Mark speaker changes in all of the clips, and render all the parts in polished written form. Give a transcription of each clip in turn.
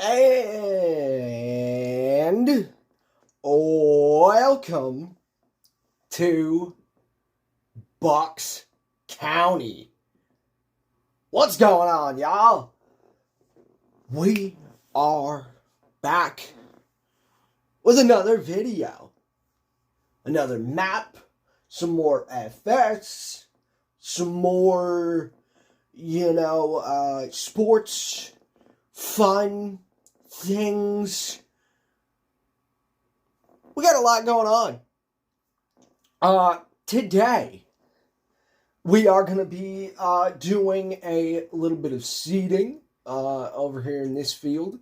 Speaker 1: And welcome to Bucks County. What's going on, y'all? We are back with another video. Another map, some more FS, some more, sports, fun things. We got a lot going on. Today, we are going to be doing a little bit of seeding over here in this field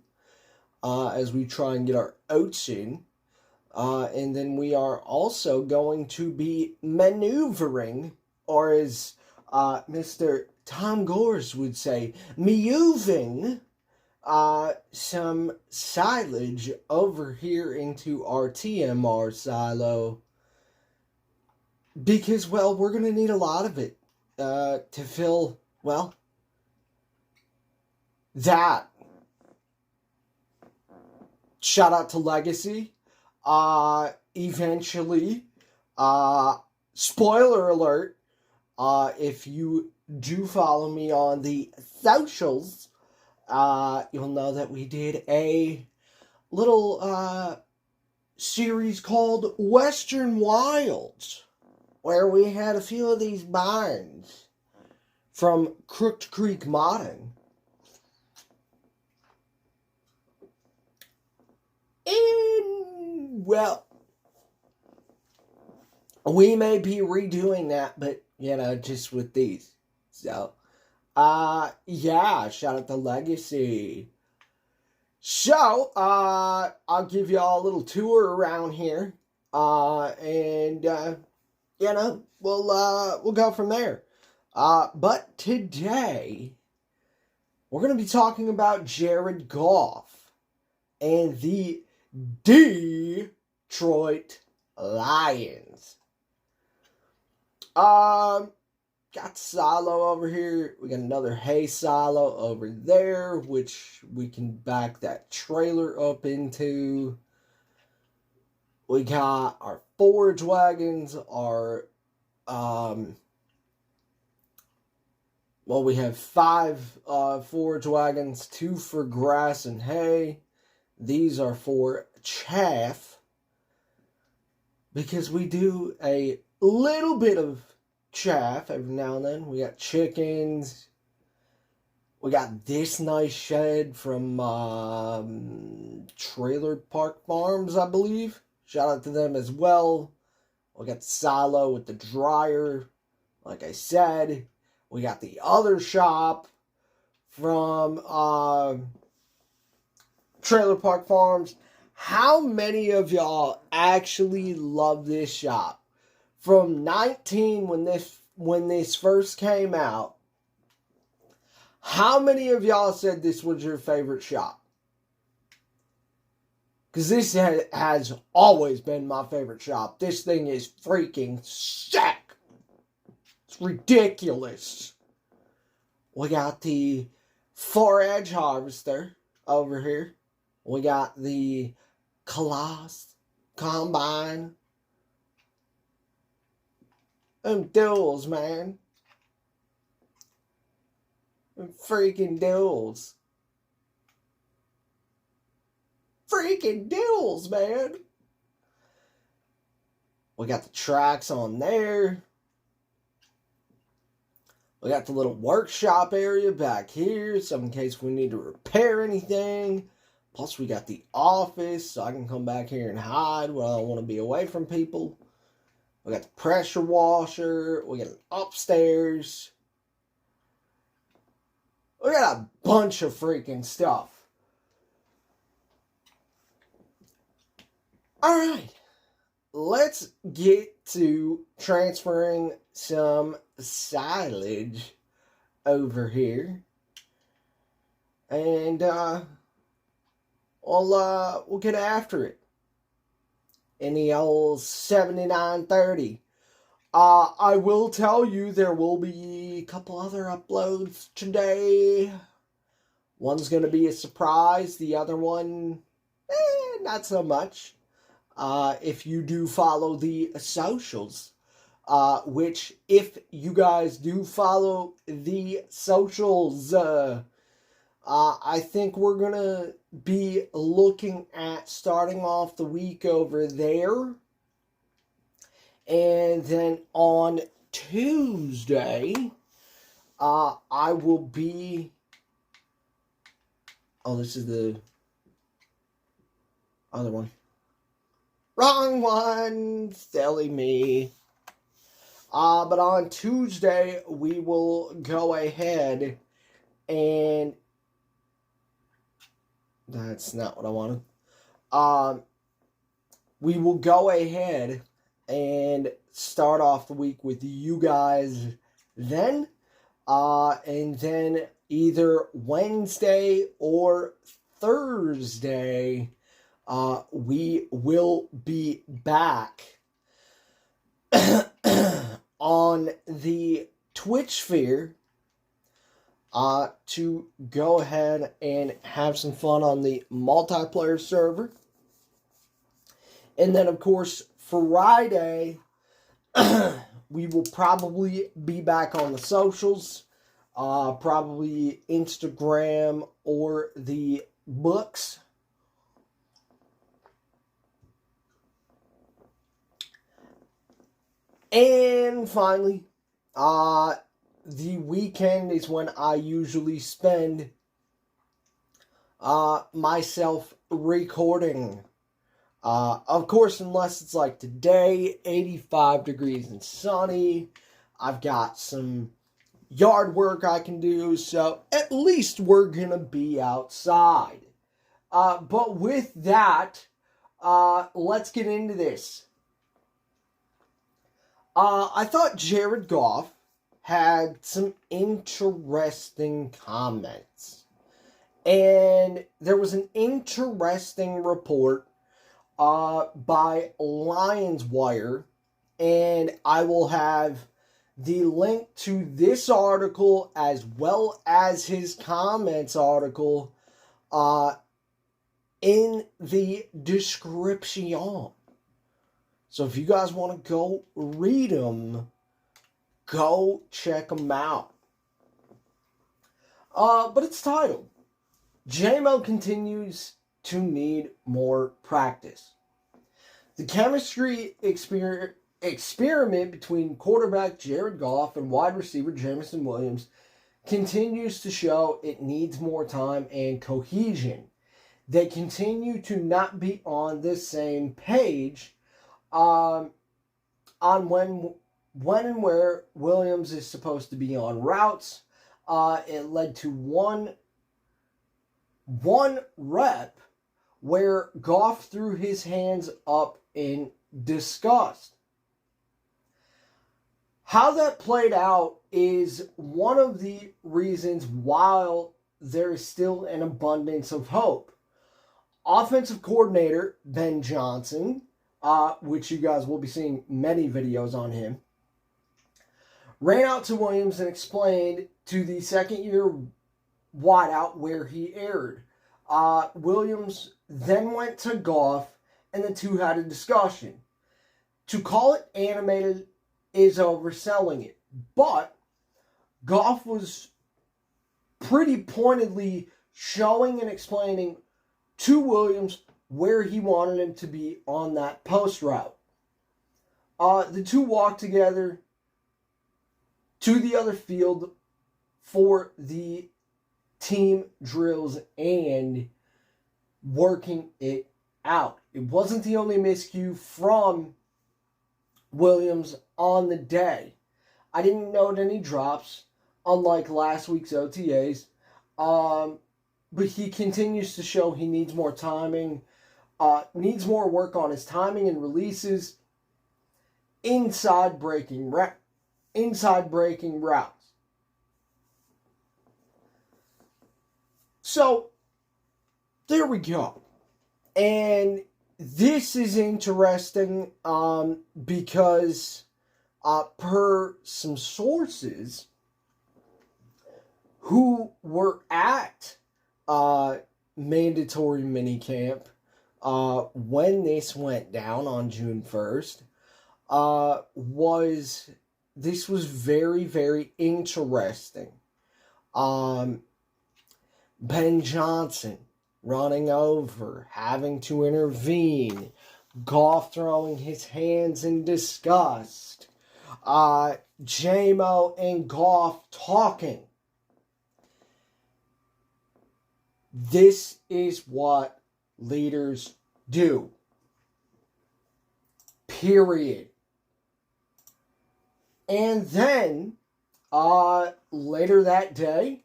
Speaker 1: as we try and get our oats in. And then we are also going to be maneuvering, or as Mr. Tom Gores would say, moving some silage over here into our TMR silo. Because, we're going to need a lot of it to fill, that. Shout out to Legacy. Eventually, spoiler alert, if you do follow me on the socials, you'll know that we did a little series called Western Wilds, where we had a few of these barns from Crooked Creek Modding. We may be redoing that, but, just with these. So, shout out to Legacy. So, I'll give y'all a little tour around here, and we'll go from there. But today, we're going to be talking about Jared Goff and the Detroit Lions. Got silo over here. We got another hay silo over there, which we can back that trailer up into. We got our forage wagons, we have 5 forage wagons, 2 for grass and hay. These are for chaff, because we do a little bit of chaff every now and then. We got chickens. We got this nice shed from Trailer Park Farms, I believe. Shout out to them as well. We got the silo with the dryer, like I said. We got the other shop from Trailer Park Farms. How many of y'all actually love this shop? From 19, when this first came out, how many of y'all said this was your favorite shop? Because this has always been my favorite shop. This thing is freaking sick. It's ridiculous. We got the 4-edge harvester over here. We got the Colossus combine. Them duels, man. Them freaking duels. Freaking duels, man. We got the tracks on there. We got the little workshop area back here, so in case we need to repair anything. Plus, we got the office, so I can come back here and hide when I don't want to be away from people. We got the pressure washer. We got an upstairs. We got a bunch of freaking stuff. Alright. Let's get to transferring some silage over here. And, we'll get after it. In the old 7930. I will tell you there will be a couple other uploads today. One's going to be a surprise. The other one, not so much. If you do follow the socials, which if you guys do follow the socials, I think we're going to be looking at starting off the week over there. And then on Tuesday, I will be... Oh, this is the other one. Wrong one! Silly me. But on Tuesday, we will go ahead and... That's not what I wanted. We will go ahead and start off the week with you guys then. And then either Wednesday or Thursday, we will be back on the Twitch sphere to go ahead and have some fun on the multiplayer server. And then, of course, Friday, we will probably be back on the socials, probably Instagram or the books. And finally, the weekend is when I usually spend myself recording. Of course, unless it's like today, 85 degrees and sunny. I've got some yard work I can do, so at least we're gonna be outside. But with that, let's get into this. I thought Jared Goff had some interesting comments. And there was an interesting report by Lions Wire, and I will have the link to this article as well as his comments article in the description. So if you guys want to go read them, go check them out. But it's titled, JMO continues to need more practice. The chemistry experiment between quarterback Jared Goff and wide receiver Jameson Williams continues to show it needs more time and cohesion. They continue to not be on the same page on when and where Williams is supposed to be on routes. It led to one rep where Goff threw his hands up in disgust. How that played out is one of the reasons why there is still an abundance of hope. Offensive coordinator Ben Johnson, which you guys will be seeing many videos on him, ran out to Williams and explained to the second-year wideout where he erred. Williams then went to Goff, and the two had a discussion. To call it animated is overselling it, but Goff was pretty pointedly showing and explaining to Williams where he wanted him to be on that post route. The two walked together to the other field for the team drills and working it out. It wasn't the only miscue from Williams on the day. I didn't note any drops, unlike last week's OTAs. But he continues to show he needs more timing, needs more work on his timing and releases, inside breaking routes. So, there we go. And this is interesting because per some sources who were at uh, mandatory minicamp, when this went down on June 1st, this was very, very interesting. Ben Johnson running over, having to intervene, Goff throwing his hands in disgust, J-Mo and Goff talking. This is what leaders do. Period. And then, later that day,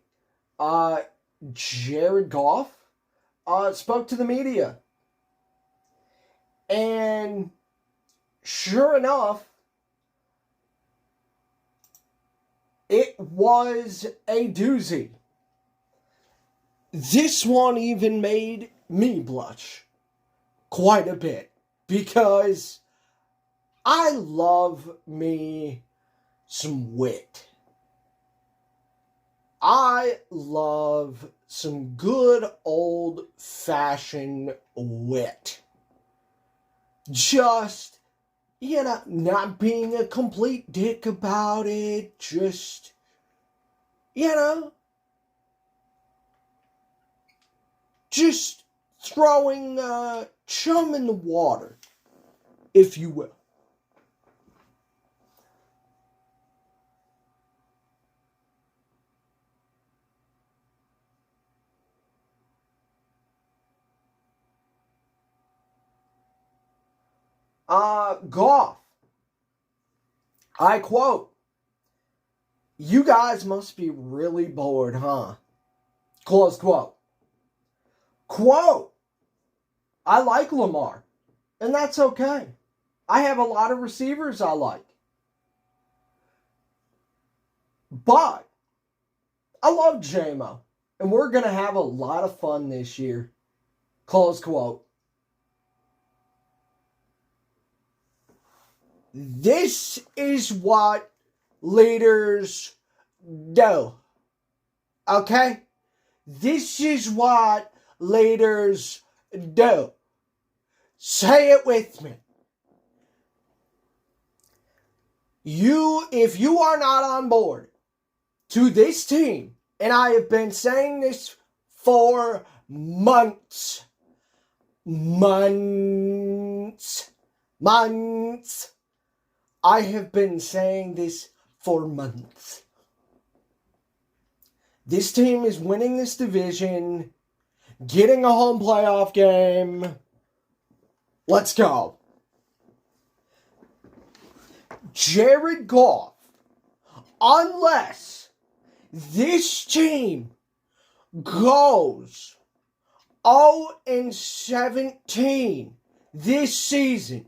Speaker 1: Jared Goff spoke to the media. And sure enough, it was a doozy. This one even made me blush quite a bit because I love me some wit. I love some good old-fashioned wit. Just, not being a complete dick about it. Just, just throwing chum in the water, if you will. Goff. I quote, "You guys must be really bored, huh?" Close quote. Quote, "I like Lamar, and that's okay. I have a lot of receivers I like. But I love J-Mo, and we're going to have a lot of fun this year." Close quote. This is what leaders do. Okay? This is what leaders do. Say it with me. If you are not on board to this team, and I have been saying this for months, I have been saying this for months. This team is winning this division, getting a home playoff game. Let's go. Jared Goff, unless this team goes 0-17 this season,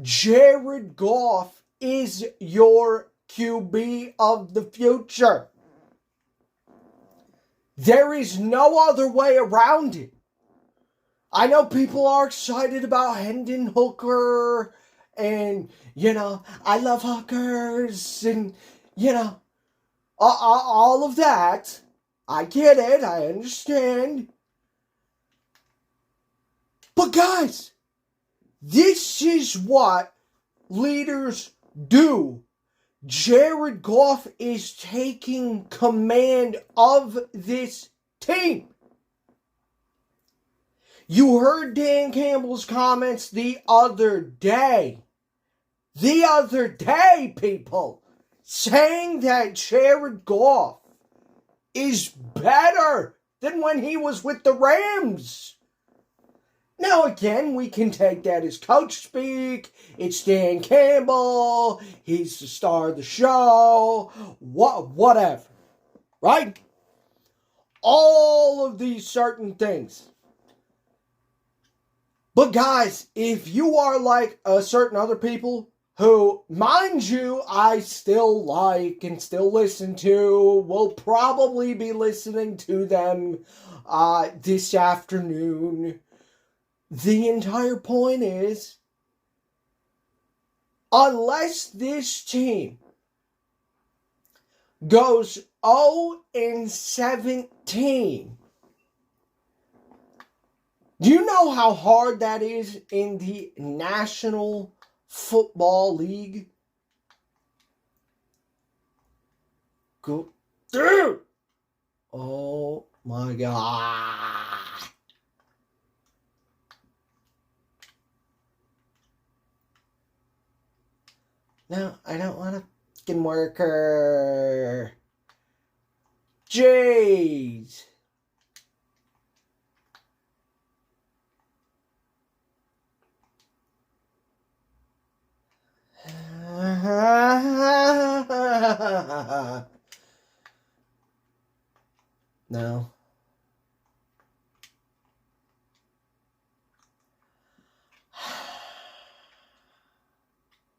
Speaker 1: Jared Goff is your QB of the future. There is no other way around it. I know people are excited about Hendon Hooker and, I love hookers and, all of that. I get it. I understand. But guys, this is what leaders do. Jared Goff is taking command of this team. You heard Dan Campbell's comments the other day. The other day, people. Saying that Jared Goff is better than when he was with the Rams. Now again, we can take that as coach speak. It's Dan Campbell. He's the star of the show. Whatever. Right? All of these certain things. But guys, if you are like certain other people who, mind you, I still like and still listen to, will probably be listening to them this afternoon. The entire point is, unless this team goes 0-17 Do you know how hard that is in the National Football League? Go, dude! Oh my God. No, I don't want a fucking worker. Jeez. No.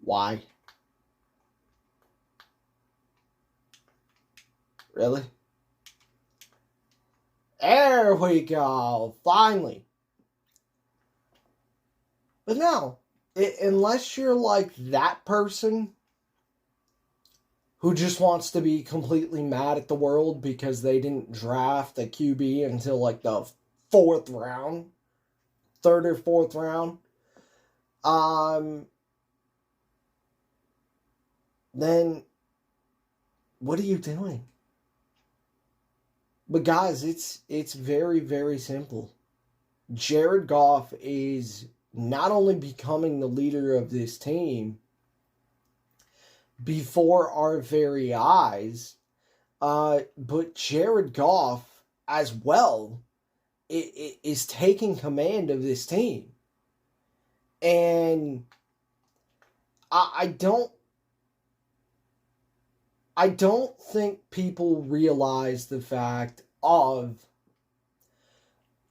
Speaker 1: Why? Really? There we go. Finally. But no, unless you're like that person who just wants to be completely mad at the world because they didn't draft a QB until like the fourth round, third or fourth round, then what are you doing? But guys, it's very, very simple. Jared Goff is not only becoming the leader of this team before our very eyes, but Jared Goff as well is taking command of this team. And I don't think people realize the fact of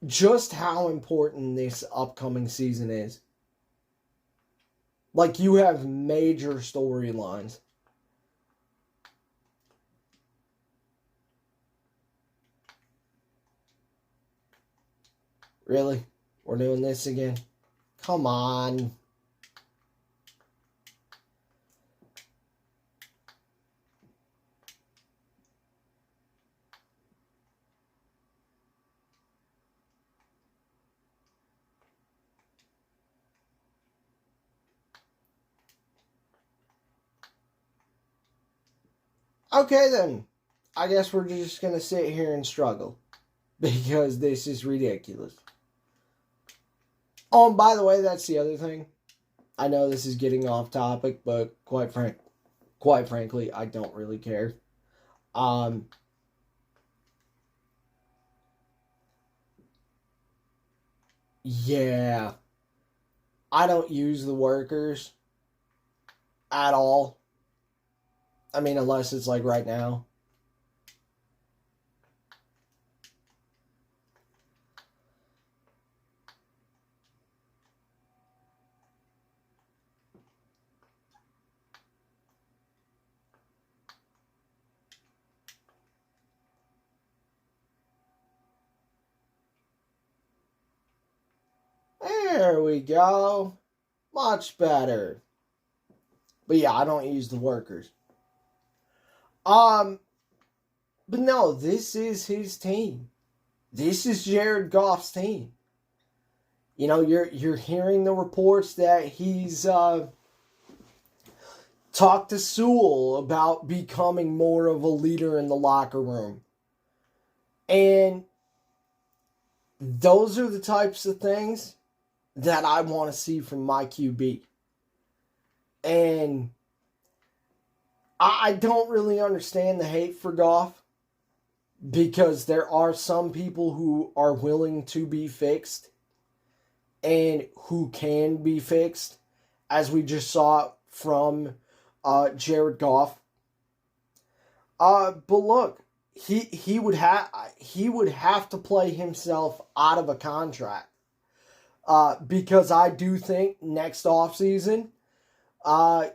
Speaker 1: just how important this upcoming season is. Like, you have major storylines. Really? We're doing this again? Come on. Okay then. I guess we're just going to sit here and struggle. Because this is ridiculous. Oh, and by the way, that's the other thing. I know this is getting off topic, but quite frankly, I don't really care. Yeah. I don't use the workers at all. I mean, unless it's like right now. There we go. Much better. But yeah, I don't use the workers. But no, this is his team. This is Jared Goff's team. You know, you're hearing the reports that he's talked to Sewell about becoming more of a leader in the locker room. And those are the types of things that I want to see from my QB. And I don't really understand the hate for Goff, because there are some people who are willing to be fixed and who can be fixed, as we just saw from Jared Goff. But look, he would have to play himself out of a contract, because I do think next offseason,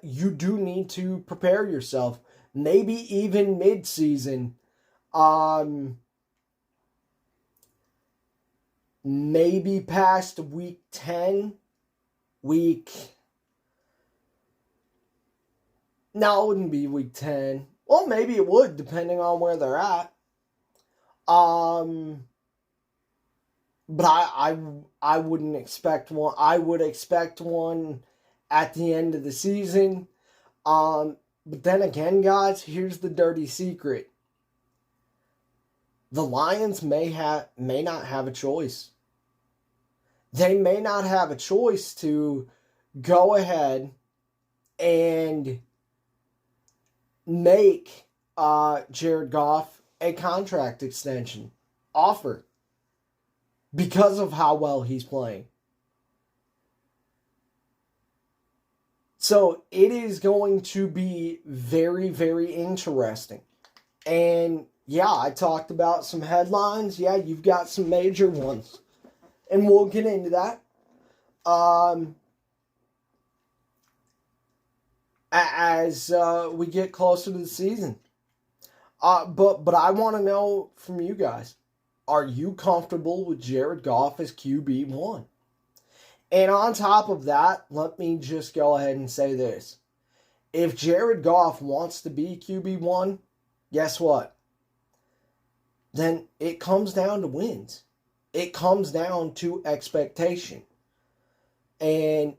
Speaker 1: you do need to prepare yourself. Maybe even mid-season. Maybe past week 10. No, it wouldn't be week 10. Well, maybe it would, depending on where they're at. but I wouldn't expect one. I would expect one at the end of the season. But then again, guys, here's the dirty secret. The Lions may not have a choice. They may not have a choice to go ahead and make Jared Goff a contract extension offer because of how well he's playing. So it is going to be very, very interesting. And yeah, I talked about some headlines. Yeah, you've got some major ones. And we'll get into that. As we get closer to the season. But I want to know from you guys, are you comfortable with Jared Goff as QB1? And on top of that, let me just go ahead and say this. If Jared Goff wants to be QB1, guess what? Then it comes down to wins. It comes down to expectation. And,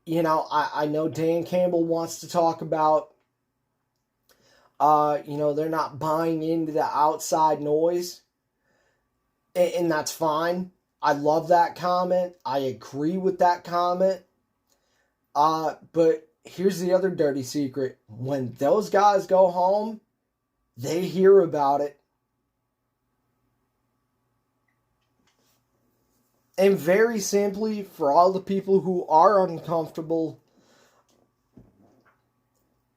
Speaker 1: you know, I know Dan Campbell wants to talk about, they're not buying into the outside noise. And that's fine. I love that comment. I agree with that comment. But here's the other dirty secret. When those guys go home, they hear about it. And very simply, for all the people who are uncomfortable,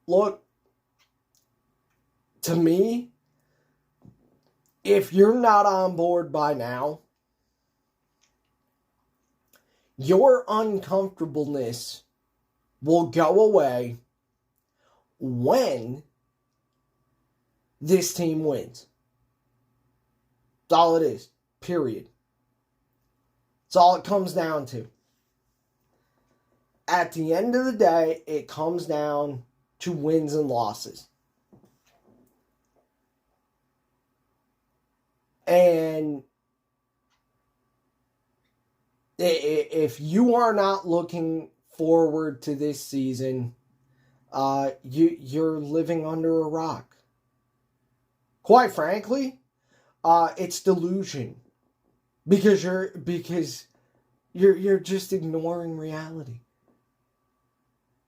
Speaker 1: look, to me, if you're not on board by now, your uncomfortableness will go away when this team wins. That's all it is. Period. That's all it comes down to. At the end of the day, it comes down to wins and losses. And if you are not looking forward to this season, you're living under a rock. Quite frankly, it's delusion. Because you're just ignoring reality.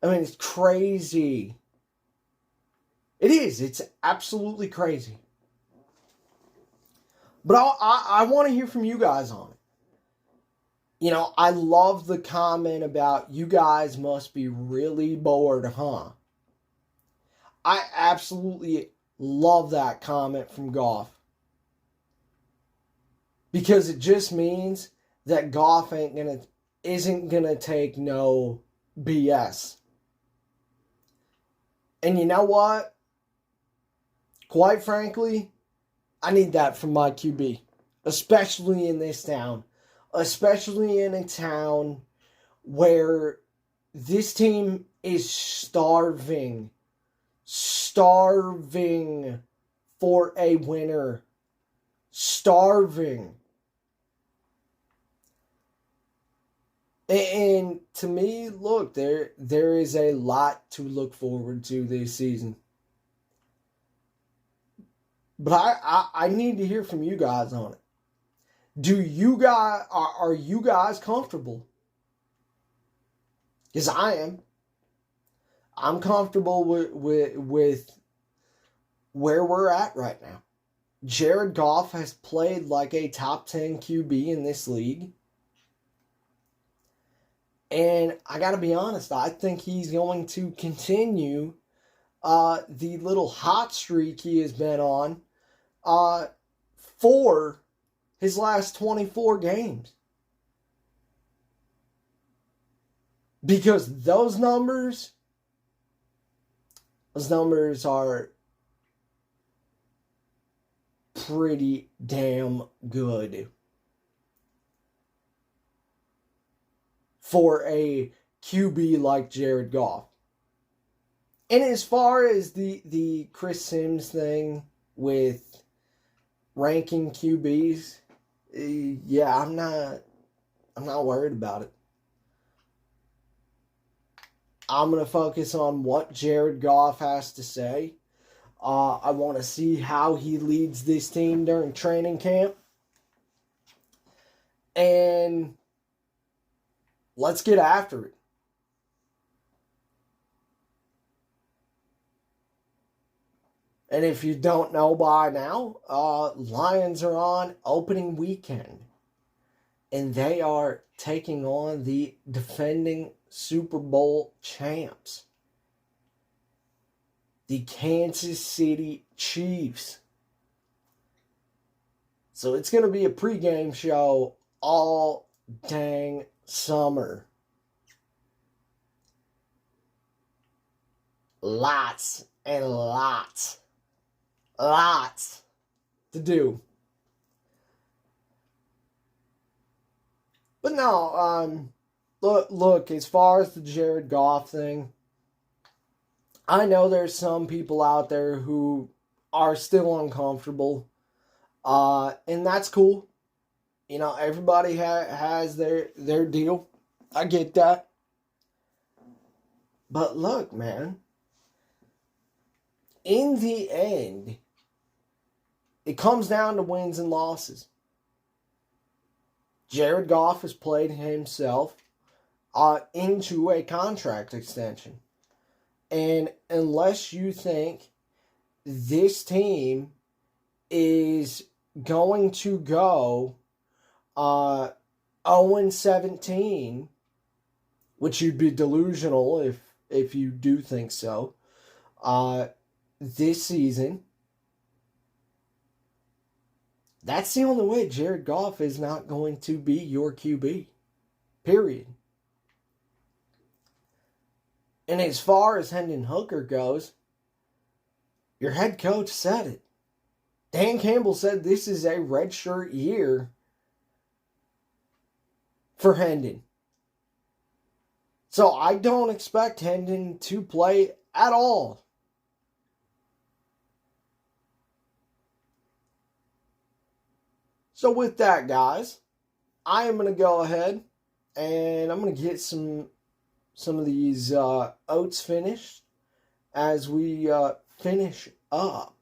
Speaker 1: I mean, it's crazy. It is. It's absolutely crazy. But I want to hear from you guys on it. You know, I love the comment about you guys must be really bored, huh? I absolutely love that comment from Goff. Because it just means that Goff isn't gonna take no BS. And you know what? Quite frankly, I need that from my QB. Especially in this town. Especially in a town where this team is starving for a winner. Starving. And to me, look, there is a lot to look forward to this season. But I need to hear from you guys on it. Are you guys comfortable? Because I am. I'm comfortable with where we're at right now. Jared Goff has played like a top 10 QB in this league. And I got to be honest, I think he's going to continue the little hot streak he has been on for his last 24 games. Because those numbers are pretty damn good for a QB like Jared Goff. And as far as the Chris Sims thing with ranking QBs, yeah, I'm not worried about it. I'm going to focus on what Jared Goff has to say. I want to see how he leads this team during training camp. And let's get after it. And if you don't know by now, Lions are on opening weekend. And they are taking on the defending Super Bowl champs, the Kansas City Chiefs. So it's going to be a pregame show all dang summer. Lots and lots to do. But no, look, as far as the Jared Goff thing, I know there's some people out there who are still uncomfortable, and that's cool. You know, everybody has their deal. I get that. But look, man, in the end, it comes down to wins and losses. Jared Goff has played himself into a contract extension. And unless you think this team is going to go 0-17, which you'd be delusional if you do think so, this season, that's the only way Jared Goff is not going to be your QB. Period. And as far as Hendon Hooker goes, your head coach said it. Dan Campbell said this is a redshirt year for Hendon. So I don't expect Hendon to play at all. So with that, guys, I am going to go ahead and I'm going to get some of these oats finished as we finish up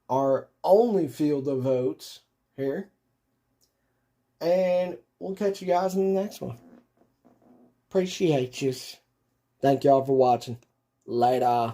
Speaker 1: our only field of oats here. And we'll catch you guys in the next one. Appreciate you. Thank y'all for watching. Later.